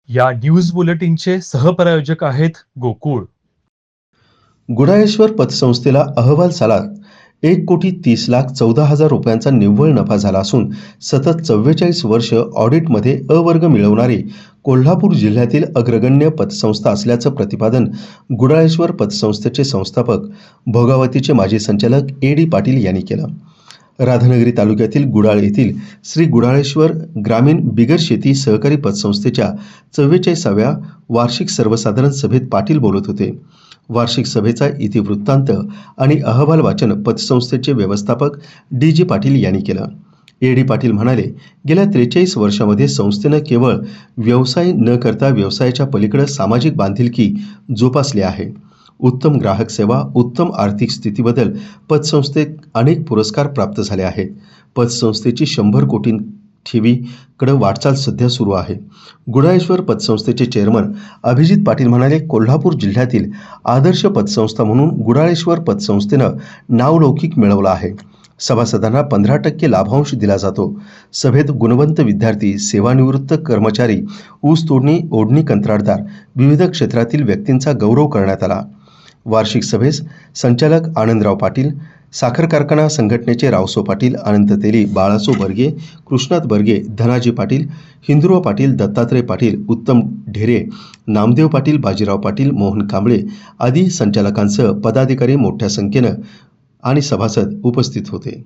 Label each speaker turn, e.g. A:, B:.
A: या न्यूज बुलेटिनचे सहप्रायोजक आहेत गोकुळ.
B: गुडाळेश्वर पतसंस्थेला अहवाल सालात 1,30,14,000 रुपयांचा निव्वळ नफा झाला असून सतत 44 वर्ष ऑडिटमध्ये अवर्ग मिळवणारी कोल्हापूर जिल्ह्यातील अग्रगण्य पतसंस्था असल्याचं प्रतिपादन गुडाळेश्वर पतसंस्थेचे संस्थापक भोगावतीचे माजी संचालक A.D. पाटील यांनी केलं. राधानगरी तालुक्यातील गुडाळ येथील श्री गुडाळेश्वर ग्रामीण बिगर शेती सहकारी पतसंस्थेच्या 44व्या वार्षिक सर्वसाधारण सभेत पाटील बोलत होते. वार्षिक सभेचा इतिवृत्तांत आणि अहवाल वाचन पतसंस्थेचे व्यवस्थापक D.G. पाटील यांनी केलं. A.D. पाटील म्हणाले, गेल्या 43 वर्षामध्ये संस्थेनं केवळ व्यवसाय न करता व्यवसायाच्या पलीकडे सामाजिक बांधिलकी जोपासली आहे. उत्तम ग्राहक सेवा, उत्तम आर्थिक स्थितीबद्दल पतसंस्थेत अनेक पुरस्कार प्राप्त झाले आहेत. पतसंस्थेची 100 कोटी ठेवीकडे वाटचाल सध्या सुरू आहे. गुडाळेश्वर पतसंस्थेचे चेअरमन अभिजित पाटील म्हणाले, कोल्हापूर जिल्ह्यातील आदर्श पतसंस्था म्हणून गुडाळेश्वर पतसंस्थेनं नावलौकिक मिळवला आहे. सभासदांना 15% लाभांश दिला जातो. सभेत गुणवंत विद्यार्थी, सेवानिवृत्त कर्मचारी, ऊस तोडणी, ओढणी कंत्राटदार, विविध क्षेत्रातील व्यक्तींचा गौरव करण्यात आला. वार्षिक सभेस संचालक आनंदराव पाटील, साखर कारखाना संघटनेचे रावसो पाटील, अनंत तेली, बाळासो बर्गे, कृष्णात बर्गे, धनाजी पाटील, हिंदुराव पाटील, दत्तात्रय पाटील, उत्तम ढेरे, नामदेव पाटील, बाजीराव पाटील, मोहन कांबळे आदी संचालकांसह पदाधिकारी मोठ्या संख्येनं आणि सभासद उपस्थित होते.